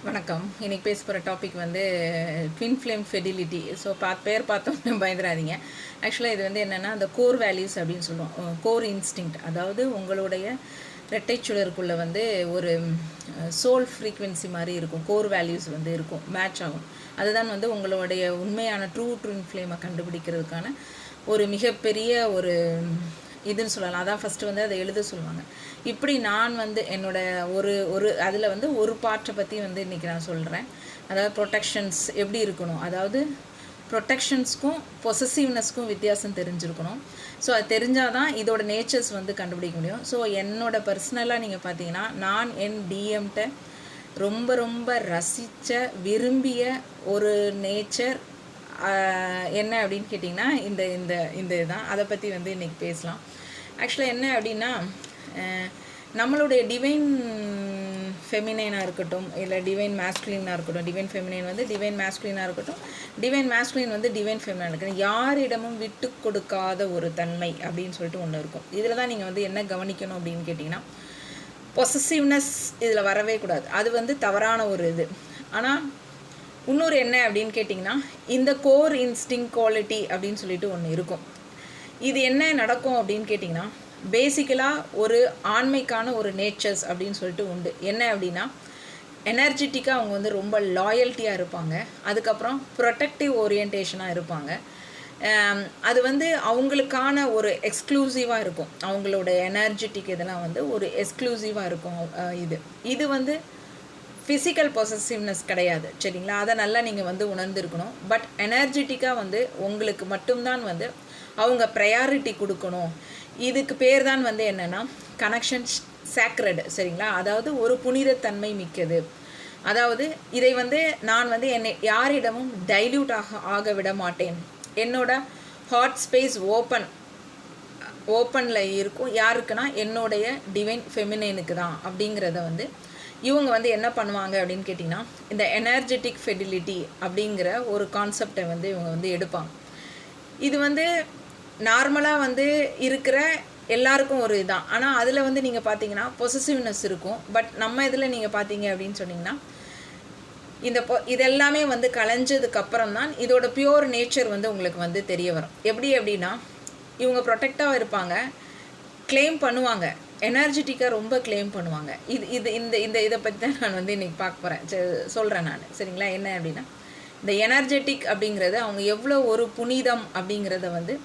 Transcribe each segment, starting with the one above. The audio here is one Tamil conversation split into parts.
வணக்கம். இன்னைக்கு பேச போகிற டாபிக் வந்து ட்வின் ஃப்ளேம் ஃபெர்டிலிட்டி. ஸோ பேர் பார்த்தோன்னே பயந்துடாதீங்க. ஆக்சுவலாக இது வந்து என்னென்னா அந்த கோர் வேல்யூஸ் அப்படின்னு சொல்லுவோம். கோர் இன்ஸ்டிங்க்ட், அதாவது உங்களுடைய இரட்டைச்சுடருக்குள்ளே வந்து ஒரு சோல் ஃப்ரீக்வன்சி மாதிரி இருக்கும். கோர் வேல்யூஸ் வந்து இருக்கும், மேட்ச் ஆகும். அதுதான் வந்து உங்களுடைய உண்மையான ட்வின் ஃப்ளேமை கண்டுபிடிக்கிறதுக்கான ஒரு மிகப்பெரிய ஒரு இதுன்னு சொல்லலாம். அதான் ஃபஸ்ட்டு வந்து அதை எழுத சொல்லுவாங்க. இப்படி நான் வந்து ஒரு அதில் வந்து ஒரு பார்ட்டை பற்றி வந்து இன்றைக்கி நான் சொல்கிறேன். அதாவது ப்ரொடெக்ஷன்ஸ் எப்படி இருக்கணும், அதாவது ப்ரொடெக்ஷன்ஸ்க்கும் பொசசிவ்னஸ்க்கும் வித்தியாசம் தெரிஞ்சிருக்கணும். ஸோ அது தெரிஞ்சால் தான் இதோட நேச்சர்ஸ் வந்து கண்டுபிடிக்க முடியும். ஸோ என்னோடய பர்சனலாக நீங்கள் பார்த்தீங்கன்னா, நான் என் டிஎம்கிட்ட ரொம்ப ரொம்ப ரசித்த விரும்பிய ஒரு நேச்சர் என்ன அப்படின்னு கேட்டிங்கன்னா இந்த இந்த இந்த இதுதான். அதை பற்றி வந்து இன்றைக்கி பேசலாம். ஆக்சுவலாக என்ன அப்படின்னா, நம்மளுடைய டிவைன் ஃபெமினைனாக இருக்கட்டும், இல்லை டிவைன் மேஸ்குலினாக இருக்கட்டும், டிவைன் ஃபெமினைன் வந்து டிவைன் மேஸ்குலினாக இருக்கட்டும், டிவைன் மேஸ்குலின் வந்து டிவைன் ஃபெமினாக இருக்கட்டும், யாரிடமும் விட்டு கொடுக்காத ஒரு தன்மை அப்படின்னு சொல்லிட்டு ஒன்று இருக்கும். இதில் தான் நீங்கள் வந்து என்ன கவனிக்கணும் அப்படின்னு கேட்டிங்கன்னா, பொசசிவ்னஸ் இதில் வரவே கூடாது. அது வந்து தவறான ஒரு இது. ஆனால் இன்னொரு என்ன அப்படின்னு கேட்டிங்கன்னா, இந்த கோர் இன்ஸ்டிங் குவாலிட்டி அப்படின்னு சொல்லிட்டு ஒன்று இருக்கும். இது என்ன நடக்கும் அப்படின்னு கேட்டிங்கன்னா, பேசிக்கலாக ஒரு ஆண்மைக்கான ஒரு நேச்சர்ஸ் அப்படின்னு சொல்லிட்டு உண்டு. என்ன அப்படின்னா, எனர்ஜெட்டிக்காக அவங்க வந்து ரொம்ப லாயல்ட்டியாக இருப்பாங்க. அதுக்கப்புறம் ப்ரொடெக்டிவ் ஓரியன்டேஷனாக இருப்பாங்க. அது வந்து அவங்களுக்கான ஒரு எக்ஸ்க்ளூசிவாக இருக்கும். அவங்களோட எனர்ஜெட்டிக் இதெல்லாம் வந்து ஒரு எக்ஸ்க்ளூசிவாக இருக்கும். இது வந்து ஃபிசிக்கல் பொசசிவ்னஸ் கிடையாது, சரிங்களா? அதை நல்லா நீங்கள் வந்து உணர்ந்துருக்கணும். பட் எனர்ஜெட்டிக்காக வந்து உங்களுக்கு மட்டும்தான் வந்து அவங்க ப்ரையாரிட்டி கொடுக்கணும். இதுக்கு பேர் தான் வந்து என்னென்னா கனெக்ஷன் சேக்ரட், சரிங்களா? அதாவது ஒரு புனிதத்தன்மை மிக்கது. அதாவது இதை வந்து நான் வந்து என்னை யாரிடமும் டைல்யூட் ஆக விட மாட்டேன். என்னோட ஹார்ட் ஸ்பேஸ் ஓப்பனில் இருக்கும். யாருக்குன்னா என்னுடைய டிவைன் ஃபெமினைனுக்கு தான். அப்படிங்கிறத வந்து இவங்க வந்து என்ன பண்ணுவாங்க அப்படின்னு கேட்டிங்கன்னா, இந்த எனர்ஜெட்டிக் ஃபெர்டிலிட்டி அப்படிங்கிற ஒரு கான்செப்டை வந்து இவங்க வந்து எடுப்பாங்க. இது வந்து நார்மலாக வந்து இருக்கிற எல்லாருக்கும் ஒரு இதுதான். ஆனால் அதில் வந்து நீங்கள் பார்த்தீங்கன்னா பொசசிவ்னஸ் இருக்கும். பட் நம்ம இதில் நீங்கள் பார்த்தீங்க அப்படின்னு சொன்னிங்கன்னா, இதெல்லாமே வந்து கலைஞ்சதுக்கப்புறம் தான் இதோட பியூர் நேச்சர் வந்து உங்களுக்கு வந்து தெரிய வரும். எப்படி அப்படின்னா, இவங்க ப்ரொடெக்டாக இருப்பாங்க, கிளைம் பண்ணுவாங்க, எனர்ஜெட்டிக்காக ரொம்ப கிளைம் பண்ணுவாங்க. இதை பற்றி தான் நான் வந்து இன்றைக்கி பார்க்க போகிறேன், சொல்கிறேன் நான், சரிங்களா? என்ன அப்படின்னா, இந்த எனர்ஜெட்டிக் அப்படிங்கிறது அவங்க எவ்வளோ ஒரு புனிதம் அப்படிங்கிறத வந்து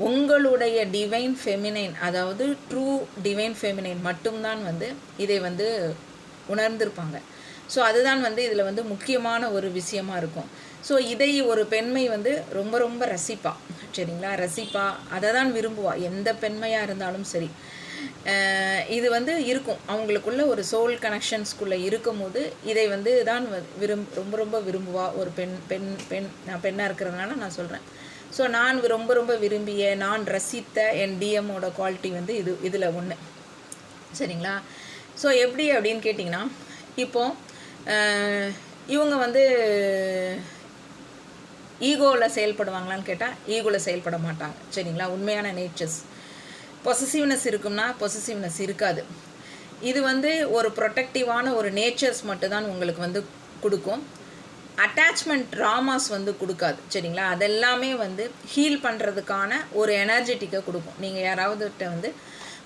உங்களுடைய டிவைன் ஃபெமினைன், அதாவது ட்ரூ டிவைன் ஃபெமினைன் மட்டும்தான் வந்து இதை வந்து உணர்ந்திருப்பாங்க. ஸோ அதுதான் வந்து இதில் வந்து முக்கியமான ஒரு விஷயமா இருக்கும். ஸோ இதை ஒரு பெண்மை வந்து ரொம்ப ரொம்ப ரசிப்பா, சரிங்களா? ரசிப்பா, அதை தான் விரும்புவா, எந்த பெண்மையாக இருந்தாலும் சரி. இது வந்து இருக்கும் அவங்களுக்குள்ள ஒரு சோல் கனெக்ஷன்ஸ்குள்ளே இருக்கும் போது இதை வந்து தான் ரொம்ப ரொம்ப விரும்புவா ஒரு பெண். நான் பெண்ணாக இருக்கிறதுனால நான் சொல்கிறேன். ஸோ நான் ரொம்ப ரொம்ப விரும்பிய, நான் ரசித்த என் டிஎம்மோட குவாலிட்டி வந்து இதில் ஒன்று, சரிங்களா? ஸோ எப்படி அப்படின்னு கேட்டிங்கன்னா, இப்போது இவங்க வந்து ஈகோவில் செயல்படுவாங்களான்னு கேட்டால் ஈகோவில் செயல்பட மாட்டாங்க, சரிங்களா? உண்மையான நேச்சர்ஸ். பொசசிவ்னஸ் இருக்கும்னா பொசசிவ்னஸ் இருக்காது. இது வந்து ஒரு ப்ரொடெக்டிவான ஒரு நேச்சர்ஸ் மட்டும்தான் உங்களுக்கு வந்து கொடுக்கும். அட்டாச்மெண்ட் ட்ராமாஸ் வந்து கொடுக்காது, சரிங்களா? அதெல்லாமே வந்து ஹீல் பண்ணுறதுக்கான ஒரு எனர்ஜெட்டிக்கை கொடுக்கும். நீங்கள் யாராவதுகிட்ட வந்து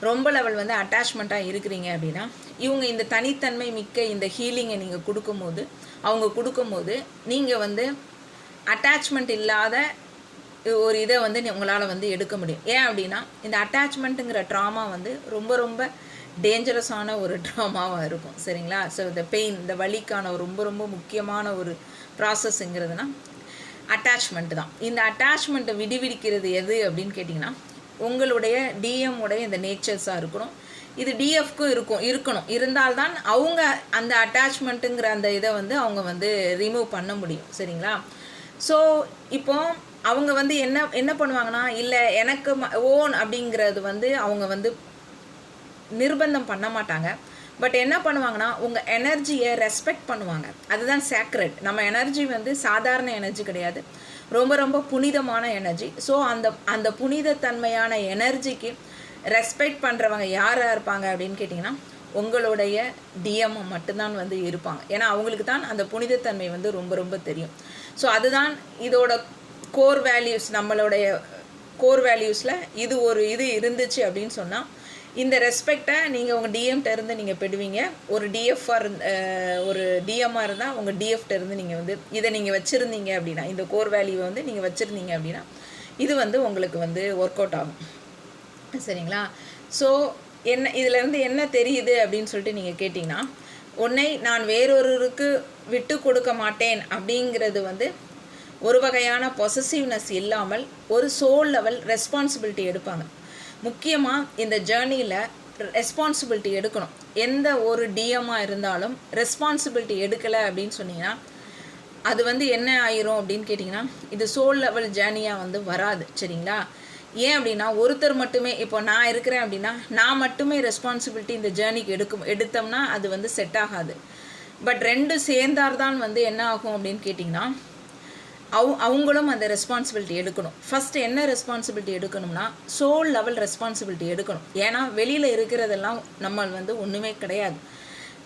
ரொம்ப லெவல் வந்து அட்டாச்மெண்ட்டாக இருக்கிறீங்க அப்படின்னா, இவங்க இந்த தனித்தன்மை மிக்க இந்த ஹீலிங்கை நீங்கள் கொடுக்கும்போது நீங்கள் வந்து அட்டாச்மெண்ட் இல்லாத ஒரு இதை வந்து உங்களால் வந்து எடுக்க முடியும். ஏன் அப்படின்னா, இந்த அட்டாச்மெண்ட்டுங்கிற ட்ராமா வந்து ரொம்ப ரொம்ப டேஞ்சரஸான ஒரு ட்ராமாவாக இருக்கும், சரிங்களா? ஸோ இந்த பெயின், இந்த வலிக்கான ரொம்ப ரொம்ப முக்கியமான ஒரு ப்ராசஸ்ங்கிறதுனா அட்டாச்மெண்ட்டு தான். இந்த அட்டாச்மெண்ட்டை விடுவிக்கிறது எது அப்படின்னு கேட்டிங்கன்னா, உங்களுடைய டிஎம்முடைய இந்த நேச்சர்ஸாக இருக்கணும். இது டிஎஃப்க்கும் இருக்கணும். இருந்தால்தான் அவங்க அந்த அட்டாச்மெண்ட்டுங்கிற அந்த இதை வந்து அவங்க வந்து ரிமூவ் பண்ண முடியும், சரிங்களா? ஸோ இப்போது அவங்க வந்து என்ன பண்ணுவாங்கன்னா, இல்லை எனக்கு ஓன் அப்படிங்கிறது வந்து அவங்க வந்து நிர்பந்தம் பண்ண மாட்டாங்க. பட் என்ன பண்ணுவாங்கன்னா, உங்கள் எனர்ஜியை ரெஸ்பெக்ட் பண்ணுவாங்க. அதுதான் சேக்ரெட். நம்ம எனர்ஜி வந்து சாதாரண எனர்ஜி கிடையாது, ரொம்ப ரொம்ப புனிதமான எனர்ஜி. ஸோ அந்த புனிதத்தன்மையான எனர்ஜிக்கு ரெஸ்பெக்ட் பண்ணுறவங்க யாராக இருப்பாங்க அப்படின்னு கேட்டிங்கன்னா, உங்களுடைய டிஎம் மட்டும்தான் வந்து இருப்பாங்க. ஏன்னா அவங்களுக்கு தான் அந்த புனிதத்தன்மை வந்து ரொம்ப ரொம்ப தெரியும். ஸோ அதுதான் இதோட கோர் வேல்யூஸ். நம்மளுடைய கோர் வேல்யூஸில் இது இருந்துச்சு அப்படின்னு சொன்னால் இந்த ரெஸ்பெக்டை நீங்கள் உங்கள் டிஎம்கிட்ட இருந்து நீங்கள் பெறுவீங்க. ஒரு ஒரு டிஎம்மாக இருந்தால் உங்கள் டிஎஃப்ட இருந்து நீங்கள் வந்து இதை நீங்கள் வச்சுருந்தீங்க அப்படின்னா, இந்த கோர் வேல்யூவை வந்து நீங்கள் வச்சுருந்தீங்க அப்படின்னா இது வந்து உங்களுக்கு வந்து ஒர்க் அவுட் ஆகும். சரிங்களா? ஸோ இதிலேருந்து என்ன தெரியுது அப்படின்னு சொல்லிட்டு நீங்கள் கேட்டிங்கன்னா, உன்னை நான் வேறொருவருக்கு விட்டு கொடுக்க மாட்டேன் அப்படிங்கிறது வந்து ஒரு வகையான பொசசிவ்னஸ் இல்லாமல் ஒரு சோல் லெவல் ரெஸ்பான்சிபிலிட்டி எடுப்பாங்க. முக்கியமாக இந்த ஜேர்னியில் ரெஸ்பான்சிபிலிட்டி எடுக்கணும். எந்த ஒரு டிஎம்மாக இருந்தாலும் ரெஸ்பான்சிபிலிட்டி எடுக்கலை அப்படின்னு சொன்னீங்கன்னா அது வந்து என்ன ஆயிரும் அப்படின்னு கேட்டிங்கன்னா, இது சோல் லெவல் ஜேர்னியாக வந்து வராது. சரிங்களா? ஏன் அப்படின்னா, ஒருத்தர் மட்டுமே, இப்போ நான் இருக்கிறேன் அப்படின்னா நான் மட்டுமே ரெஸ்பான்சிபிலிட்டி இந்த ஜேர்னிக்கு எடுத்தோம்னா அது வந்து செட் ஆகாது. பட் ரெண்டும் சேர்ந்தார்தான் வந்து என்ன ஆகும் அப்படின்னு கேட்டிங்கன்னா, அவங்களும் அந்த ரெஸ்பான்சிபிலிட்டி எடுக்கணும். ஃபஸ்ட்டு என்ன ரெஸ்பான்சிபிலிட்டி எடுக்கணும்னா சோல் லெவல் ரெஸ்பான்சிபிலிட்டி எடுக்கணும். ஏன்னா வெளியில் இருக்கிறதெல்லாம் நம்ம வந்து ஒன்றுமே கிடையாது.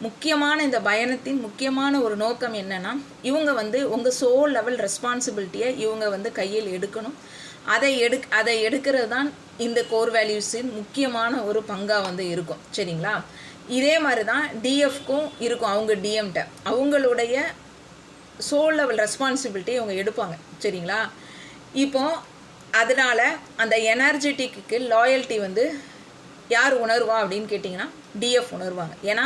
முக்கியமான இந்த பயணத்தின் முக்கியமான ஒரு நோக்கம் என்னென்னா, இவங்க வந்து உங்கள் சோல் லெவல் ரெஸ்பான்சிபிலிட்டியை இவங்க வந்து கையில் எடுக்கணும். அதை எடுக்கிறது தான் இந்த கோர் வேல்யூஸின் முக்கியமான ஒரு பங்காக வந்து இருக்கும். சரிங்களா? இதே மாதிரி தான் டிஎஃப்க்கும் இருக்கும். அவங்க டிஎம்கிட்ட அவங்களுடைய சோல் லெவல் ரெஸ்பான்சிபிலிட்டி அவங்க எடுப்பாங்க. சரிங்களா? இப்போது அதனால் அந்த எனர்ஜெட்டிக்கு லாயல்ட்டி வந்து யார் உணர்வா அப்படின்னு கேட்டிங்கன்னா டிஎஃப் உணர்வாங்க. ஏன்னா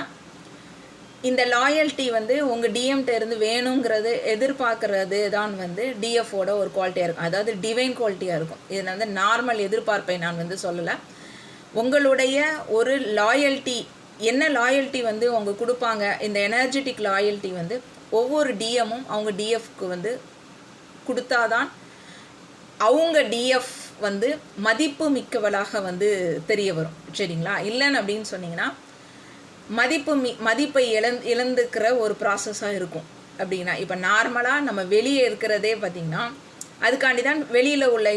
இந்த லாயல்ட்டி வந்து உங்கள் டிஎம்கிட்ட இருந்து வேணுங்கிறது எதிர்பார்க்கறது தான் வந்து டிஎஃபோட ஒரு குவாலிட்டியாக இருக்கும். அதாவது டிவைன் குவாலிட்டியாக இருக்கும். இது வந்து நார்மல் எதிர்பார்ப்பை நான் வந்து சொல்லலை. உங்களுடைய ஒரு லாயல்ட்டி, என்ன லாயல்ட்டி வந்து அவங்க கொடுப்பாங்க, இந்த எனர்ஜெட்டிக் லாயல்ட்டி வந்து ஒவ்வொரு டிஎம்மும் அவங்க டிஎஃப்க்கு வந்து கொடுத்தாதான் அவங்க டிஎஃப் வந்து மதிப்பு மிக்கவளாக வந்து தெரிய வரும். சரிங்களா? இல்லைன்னு அப்படின்னு சொன்னீங்கன்னா மதிப்பை இழந்துக்கிற ஒரு ப்ராசஸாக இருக்கும். அப்படின்னா இப்போ நார்மலாக நம்ம வெளியே இருக்கிறதே பார்த்திங்கன்னா அதுக்காண்டி தான் வெளியில் உள்ள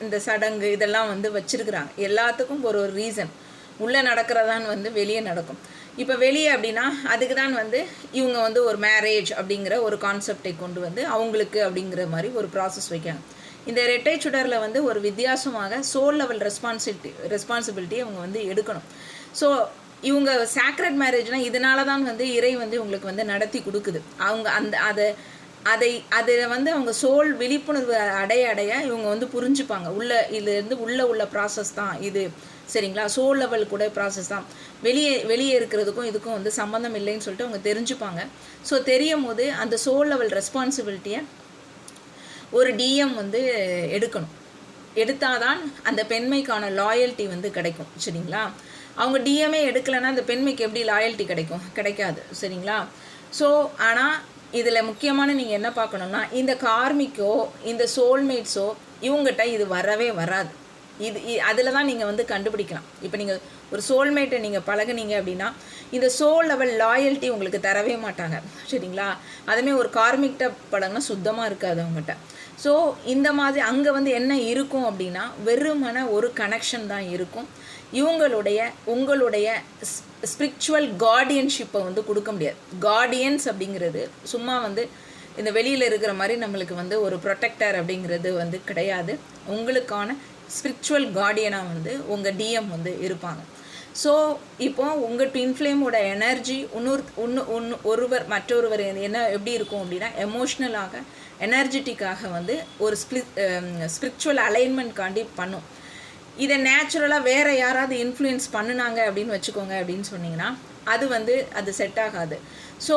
இந்த சடங்கு இதெல்லாம் வந்து வச்சுருக்குறாங்க. எல்லாத்துக்கும் ஒரு ரீசன். உள்ளே நடக்கிறதான் வந்து வெளியே நடக்கும். இப்போ வெளியே அப்படின்னா அதுக்கு தான் வந்து இவங்க வந்து ஒரு மேரேஜ் அப்படிங்கிற ஒரு கான்செப்டை கொண்டு வந்து அவங்களுக்கு அப்படிங்கிற மாதிரி ஒரு ப்ராசஸ் வைக்காங்க. இந்த ரெட்டை சுடரில் வந்து ஒரு வித்தியாசமாக சோல் லெவல் ரெஸ்பான்சிபிலிட்டி அவங்க வந்து எடுக்கணும். ஸோ இவங்க சாக்ரட் மேரேஜ்னால் இதனால தான் வந்து இறை வந்து உங்களுக்கு வந்து நடத்தி கொடுக்குது. அவங்க அதை வந்து அவங்க சோல் விழிப்புணர்வு அடைய இவங்க வந்து புரிஞ்சுப்பாங்க. உள்ள ப்ராசஸ் தான் இது. சரிங்களா? சோல் லெவல் கூட ப்ராசஸ் தான். வெளியே இருக்கிறதுக்கும் இதுக்கும் வந்து சம்மந்தம் இல்லைன்னு சொல்லிட்டு அவங்க தெரிஞ்சுப்பாங்க. ஸோ தெரியும் போது அந்த சோல் லெவல் ரெஸ்பான்சிபிலிட்டியை ஒரு டிஎம் வந்து எடுக்கணும். எடுத்தாதான் அந்த பெண்மைக்கான லாயல்ட்டி வந்து கிடைக்கும். சரிங்களா? அவங்க டிஎம்ஏ எடுக்கலைன்னா அந்த பெண்மைக்கு எப்படி லாயல்ட்டி கிடைக்காது. சரிங்களா? ஸோ ஆனால் இதில் முக்கியமான நீங்கள் என்ன பார்க்கணுன்னா, இந்த கார்மிக்கோ இந்த சோல்மேட்ஸோ இவங்ககிட்ட இது வரவே வராது. அதில் தான் நீங்கள் வந்து கண்டுபிடிக்கலாம். இப்போ நீங்கள் ஒரு சோல்மேட்டை நீங்கள் பழகுனீங்க அப்படின்னா இந்த சோல் லெவல் லாயல்ட்டி உங்களுக்கு தரவே மாட்டாங்க. சரிங்களா? அதுமாதிரி ஒரு கார்மிக்கிட்ட பழகினா சுத்தமாக இருக்காது அவங்ககிட்ட. ஸோ இந்த மாதிரி அங்கே வந்து என்ன இருக்கும் அப்படின்னா வெறுமன ஒரு கனெக்ஷன் தான் இருக்கும். உங்களுடைய ஸ்பிரிச்சுவல் கார்டியன்ஷிப்பை வந்து கொடுக்க முடியாது. கார்டியன்ஸ் அப்படிங்கிறது சும்மா வந்து இந்த வெளியில் இருக்கிற மாதிரி நம்மளுக்கு வந்து ஒரு ப்ரொடெக்டர் அப்படிங்கிறது வந்து கிடையாது. உங்களுக்கான ஸ்பிரிச்சுவல் கார்டியனாக வந்து உங்கள் டிஎம் வந்து இருப்பாங்க. ஸோ இப்போ உங்கள் ட்வின் ஃப்ளேமோட எனர்ஜி ஒருவர் மற்றொருவர் என்ன எப்படி இருக்கும் அப்படின்னா எமோஷ்னலாக எனர்ஜெட்டிக்காக வந்து ஒரு ஸ்பிரிச்சுவல் அலைன்மெண்ட் காண்டி பண்ணும். இதை நேச்சுரலாக வேறு யாராவது இன்ஃப்ளூயன்ஸ் பண்ணினாங்க அப்படின்னு வச்சுக்கோங்க அப்படின்னு சொன்னிங்கன்னா அது செட் ஆகாது. ஸோ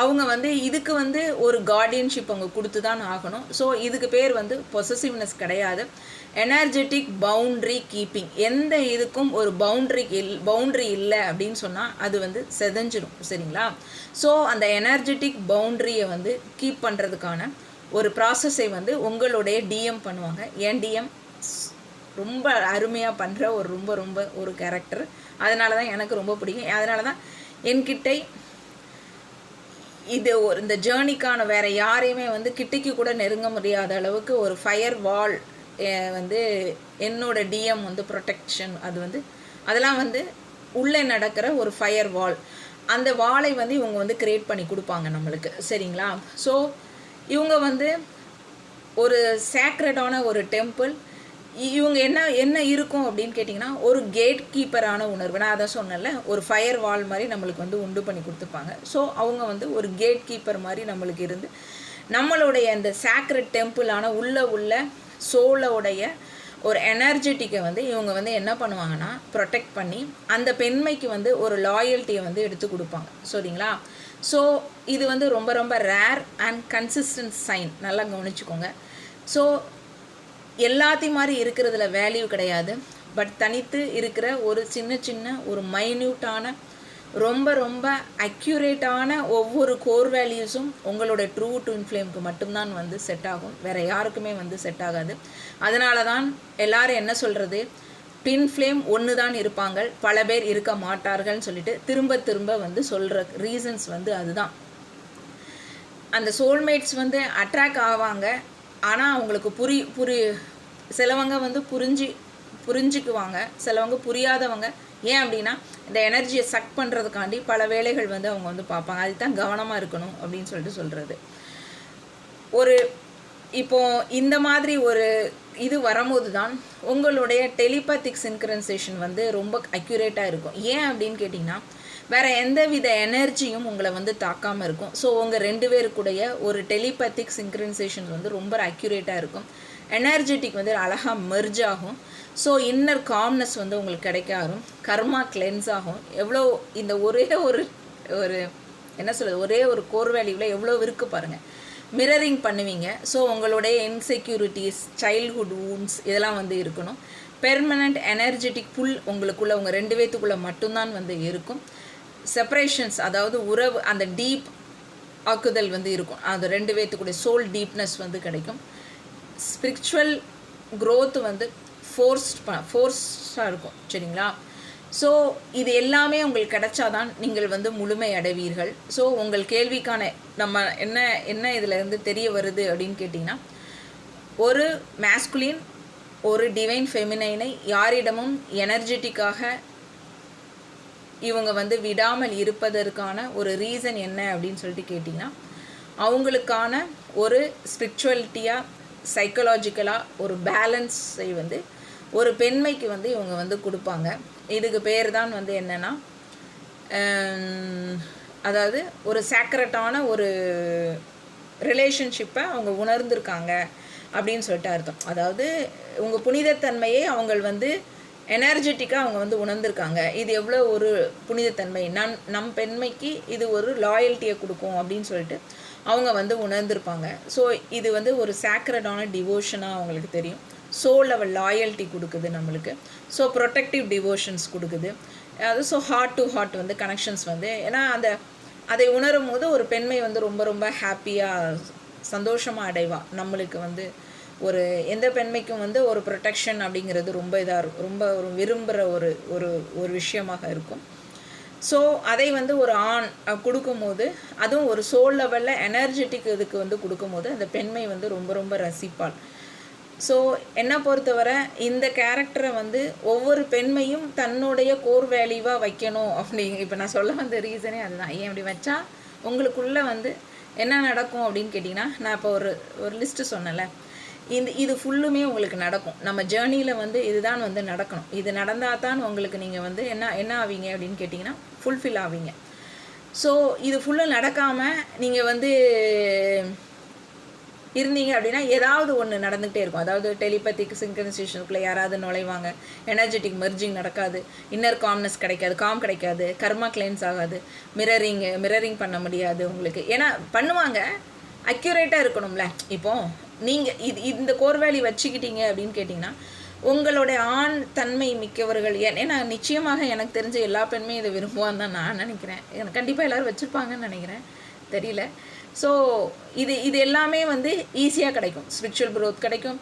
அவங்க வந்து இதுக்கு வந்து ஒரு கார்டியன்ஷிப் அவங்க கொடுத்து தான் ஆகணும். ஸோ இதுக்கு பேர் வந்து பொசசிவ்னஸ் கிடையாது. Energetic boundary keeping. எந்த இதுக்கும் ஒரு பவுண்ட்ரி இல்லை அப்படின்னு சொன்னால் அது வந்து செதஞ்சிடும். சரிங்களா? ஸோ அந்த எனர்ஜெட்டிக் பவுண்ட்ரியை வந்து கீப் பண்ணுறதுக்கான ஒரு ப்ராசஸை வந்து உங்களுடைய டிஎம் பண்ணுவாங்க. என் டிஎம் ரொம்ப அருமையாக பண்ணுற ரொம்ப ஒரு கேரக்டர். அதனால தான் எனக்கு ரொம்ப பிடிக்கும். அதனால தான் என்கிட்ட இந்த ஜேர்னிக்கான வேறு யாரையுமே வந்து கிட்டைக்கு கூட நெருங்க முடியாத அளவுக்கு ஒரு ஃபயர் வால் வந்து என்னோட டிஎம் வந்து ப்ரொடெக்ஷன். அதெல்லாம் வந்து உள்ளே நடக்கிற ஒரு ஃபயர் வால், அந்த வாலை வந்து இவங்க வந்து கிரியேட் பண்ணி கொடுப்பாங்க நம்மளுக்கு. சரிங்களா? ஸோ இவங்க வந்து ஒரு சேக்ரெடான ஒரு டெம்பிள். இவங்க என்ன என்ன இருக்கும் அப்படின்னு கேட்டிங்கன்னா, ஒரு கேட் கீப்பரான உணர்வு. நான் அதை சொன்னேன்ல, ஒரு ஃபயர் வால் மாதிரி நம்மளுக்கு வந்து உண்டு பண்ணி கொடுத்துப்பாங்க. ஸோ அவங்க வந்து ஒரு கேட் கீப்பர் மாதிரி நம்மளுக்கு இருந்து நம்மளுடைய அந்த சேக்ரெட் டெம்பிளான உள்ள சோலோடைய ஒரு எனர்ஜெட்டிக்கை வந்து இவங்க வந்து என்ன பண்ணுவாங்கன்னா ப்ரொடெக்ட் பண்ணி அந்த பெண்மைக்கு வந்து ஒரு லாயல்ட்டியை வந்து எடுத்து கொடுப்பாங்க. சரிங்களா? ஸோ இது வந்து ரொம்ப ரொம்ப ரேர் அண்ட் கன்சிஸ்டன்ட் சைன். நல்லா கவனிச்சுக்கோங்க. ஸோ எல்லாத்தையும் மாதிரி இருக்கிறதுல வேல்யூ கிடையாது. பட் தனித்து இருக்கிற ஒரு சின்ன ஒரு மைன்யூட்டான ரொம்ப ரொம்ப அக்யூரேட்டான ஒவ்வொரு கோர் வேல்யூஸும் உங்களோட ட்ரூ ட்வின் ஃப்ளேமுக்கு மட்டும்தான் வந்து செட் ஆகும். வேறு யாருக்குமே வந்து செட் ஆகாது. அதனால தான் எல்லாரும் என்ன சொல்கிறது, ட்வின் ஃப்ளேம் ஒன்று தான் இருப்பாங்க, பல பேர் இருக்க மாட்டார்கள்னு சொல்லிட்டு திரும்ப வந்து சொல்கிற ரீசன்ஸ் வந்து அதுதான். அந்த சோல்மேட்ஸ் வந்து அட்ராக்ட் ஆவாங்க. ஆனால் அவங்களுக்கு சிலவங்க வந்து புரிஞ்சுக்குவாங்க, சிலவங்க புரியாதவங்க. ஏன் அப்படின்னா இந்த எனர்ஜியை சக் பண்ணுறதுக்காண்டி பல வேலைகள் வந்து அவங்க வந்து பார்ப்பாங்க. அதுதான் கவனமாக இருக்கணும் அப்படின்னு சொல்லிட்டு சொல்கிறது. இப்போது இந்த மாதிரி ஒரு இது வரும்போது தான் உங்களுடைய டெலிபேத்திக் சின்க்ரனைசேஷன் வந்து ரொம்ப அக்யூரேட்டாக இருக்கும். ஏன் அப்படின்னு கேட்டிங்கன்னா, வேறு எந்த வித எனர்ஜியும் உங்களை வந்து தாக்காமல் இருக்கும். ஸோ உங்கள் 2 பேருக்குடைய ஒரு டெலிபேத்திக் சின்க்ரனைசேஷன் வந்து ரொம்ப அக்யூரேட்டாக இருக்கும். எனர்ஜெட்டிக் வந்து அழகாக மெர்ஜ் ஆகும். ஸோ இன்னர் காம்னஸ் வந்து உங்களுக்கு கிடைக்க ஆகும். கர்மா கிளென்ஸ் ஆகும். எவ்வளோ இந்த ஒரே ஒரு என்ன சொல்கிறது, ஒரே ஒரு கோர் வேல்யூவில் எவ்வளோ இருக்குது பாருங்கள். மிரரிங் பண்ணுவீங்க. ஸோ உங்களுடைய இன்செக்யூரிட்டிஸ், சைல்ட்ஹுட் வூண்ட்ஸ் இதெல்லாம் வந்து இருக்கணும். பெர்மனண்ட் எனர்ஜெட்டிக் புல் உங்களுக்குள்ளே உங்கள் 2 பேத்துக்குள்ளே மட்டும்தான் வந்து இருக்கும். செப்பரேஷன்ஸ், அதாவது உறவு, அந்த டீப் ஆக்குதல் வந்து இருக்கும். அந்த 2 பேத்துக்குடைய சோல் டீப்னஸ் வந்து கிடைக்கும். ஸ்பிரிச்சுவல் க்ரோத் வந்து ஃபோர்ஸாக இருக்கும். சரிங்களா? ஸோ இது எல்லாமே உங்களுக்கு கிடைச்சாதான் நீங்கள் வந்து முழுமை அடைவீர்கள். ஸோ உங்கள் கேள்விக்கான நம்ம என்ன இதில் இருந்து தெரிய வருது அப்படின்னு கேட்டிங்கன்னா, ஒரு மேஸ்குலின் ஒரு டிவைன் ஃபெமினைனை யாரிடமும் எனர்ஜெட்டிக்காக இவங்க வந்து விடாமல் இருப்பதற்கான ஒரு ரீசன் என்ன அப்படின்னு சொல்லிட்டு கேட்டிங்கன்னா, அவங்களுக்கான ஒரு ஸ்பிரிச்சுவலிட்டியாக சைக்கலாஜிக்கலாக ஒரு பேலன்ஸை வந்து ஒரு பெண்மைக்கு வந்து இவங்க வந்து கொடுப்பாங்க. இதுக்கு பேர் தான் வந்து என்னென்னா, அதாவது ஒரு சேக்ரட்டான ஒரு ரிலேஷன்ஷிப்பை அவங்க உணர்ந்திருக்காங்க அப்படின்னு சொல்லிட்டு அர்த்தம். அதாவது உங்கள் புனிதத்தன்மையை அவங்க வந்து எனர்ஜெட்டிக்காக அவங்க வந்து உணர்ந்திருக்காங்க. இது எவ்வளோ ஒரு புனிதத்தன்மை, நம் பெண்மைக்கு இது ஒரு லாயல்ட்டியை கொடுக்கும் அப்படின்னு சொல்லிட்டு அவங்க வந்து உணர்ந்திருப்பாங்க. ஸோ இது வந்து ஒரு சேக்ரடான டிவோஷனாக அவங்களுக்கு தெரியும். சோல் லெவல் லாயல்ட்டி கொடுக்குது நம்மளுக்கு. ஸோ ப்ரொடெக்டிவ் டிவோஷன்ஸ் கொடுக்குது. அது ஸோ ஹார்ட் டு ஹார்ட் வந்து கனெக்ஷன்ஸ் வந்து, ஏன்னா அதை உணரும் போது ஒரு பெண்மை வந்து ரொம்ப ரொம்ப ஹாப்பியாக சந்தோஷமாக அடைவா. நம்மளுக்கு வந்து எந்த பெண்மைக்கும் வந்து ஒரு ப்ரொடெக்ஷன் அப்படிங்கிறது ரொம்ப இதாக இருக்கும், ரொம்ப ஒரு விரும்புகிற ஒரு விஷயமாக இருக்கும். ஸோ அதை வந்து ஒரு ஆண் கொடுக்கும்போது, அதுவும் ஒரு சோல் லெவலில் எனர்ஜெட்டிக் இதுக்கு வந்து கொடுக்கும்போது அந்த பெண்மை வந்து ரொம்ப ரொம்ப ரசிப்பாள். ஸோ என்னை பொறுத்தவரை இந்த கேரக்டரை வந்து ஒவ்வொரு பெண்மையும் தன்னுடைய கோர் வேல்யூவாக வைக்கணும் இப்போ நான் சொல்ல வந்த ரீசனே அதுதான். ஏன் அப்படி வச்சா உங்களுக்குள்ளே வந்து என்ன நடக்கும் அப்படின்னு கேட்டிங்கன்னா, நான் இப்போ ஒரு லிஸ்ட்டு சொன்னேன்ல, இது ஃபுல்லுமே உங்களுக்கு நடக்கும். நம்ம ஜேர்னியில் வந்து இதுதான் வந்து நடக்கணும். இது நடந்தால் தான் உங்களுக்கு நீங்கள் வந்து என்ன ஆவீங்க அப்படின்னு கேட்டிங்கன்னா ஃபுல்ஃபில் ஆவீங்க. ஸோ இது ஃபுல்லும் நடக்காமல் நீங்கள் வந்து இருந்தீங்க அப்படின்னா ஏதாவது ஒன்று நடந்துகிட்டே இருக்கும். அதாவது டெலிபேத்திக் சிங்க்ரனைசேஷனுக்குள்ளே யாராவது நுழைவாங்க, எனர்ஜெட்டிக் மெர்ஜிங் நடக்காது, இன்னர் காம்னஸ் கிடைக்காது, கிடைக்காது, கர்மா கிளென்ஸ் ஆகாது, மிரரிங் பண்ண முடியாது உங்களுக்கு. ஏன்னா பண்ணுவாங்க, அக்யூரேட்டாக இருக்கணும்ல. இப்போது நீங்கள் இந்த கோர் வேல்யூ வச்சுக்கிட்டீங்க அப்படின்னு கேட்டிங்கன்னா உங்களுடைய ஆண் தன்மை மிக்கவர்கள், ஏன்னா நிச்சயமாக எனக்கு தெரிஞ்ச எல்லா பெண்மே இதை விரும்புவான்னு தான் நான் நினைக்கிறேன். எனக்கு கண்டிப்பாக எல்லோரும் வச்சுருப்பாங்கன்னு நினைக்கிறேன், தெரியல. ஸோ இது எல்லாமே வந்து ஈஸியாக கிடைக்கும். ஸ்பிரிச்சுவல் க்ரோத் கிடைக்கும்.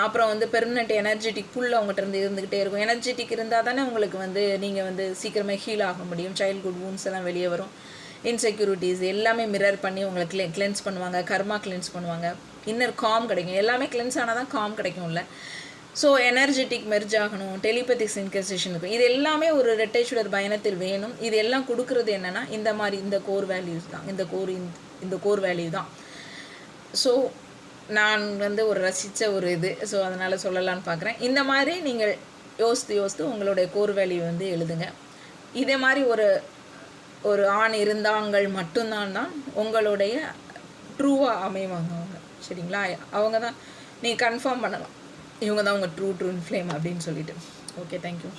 அப்புறம் வந்து பெர்மனெண்ட் எனர்ஜெட்டிக் புல் அவங்ககிட்ட இருந்து இருந்துக்கிட்டே இருக்கும். எனர்ஜெட்டிக் இருந்தால் தானே உங்களுக்கு வந்து நீங்கள் வந்து சீக்கிரமே ஹீல் ஆக முடியும். சைல்ட்ஹுட் வூண்ட்ஸ் எல்லாம் வெளியே வரும். இன்செக்யூரிட்டிஸ் எல்லாமே மிரர் பண்ணி உங்களை கிளென்ஸ் பண்ணுவாங்க, கர்மா கிளென்ஸ் பண்ணுவாங்க, இன்னர் காம் கிடைக்கும். எல்லாமே கிளென்ஸ் ஆனால் தான் காம் கிடைக்கும்ல. ஸோ எனர்ஜெட்டிக் மெர்ஜ் ஆகணும், டெலிபதிக் சின்கசேஷன் இருக்கும். இது எல்லாமே ஒரு ரெட்டைச்சுடர் பயணத்தில் வேணும். இது எல்லாம் கொடுக்குறது என்னென்னா இந்த மாதிரி இந்த கோர் வேல்யூஸ் தான், இந்த கோர் வேல்யூ தான். ஸோ நான் வந்து ஒரு ரசித்த ஒரு இது, ஸோ அதனால் சொல்லலான்னு பார்க்குறேன். இந்த மாதிரி நீங்கள் யோசித்து உங்களுடைய கோர் வேல்யூ வந்து எழுதுங்க. இதே மாதிரி ஒரு ஆண் இருந்தாங்கள் மட்டும்தான் உங்களுடைய ட்ரூவாக அமைவாங்க அவங்க. சரிங்களா? அவங்க தான் நீங்கள் கன்ஃபார்ம் பண்ணலாம், இவங்க தான் உங்கள் ட்ரூ ஃப்ளேம் அப்படின்னு சொல்லிட்டு. Okay, thank you.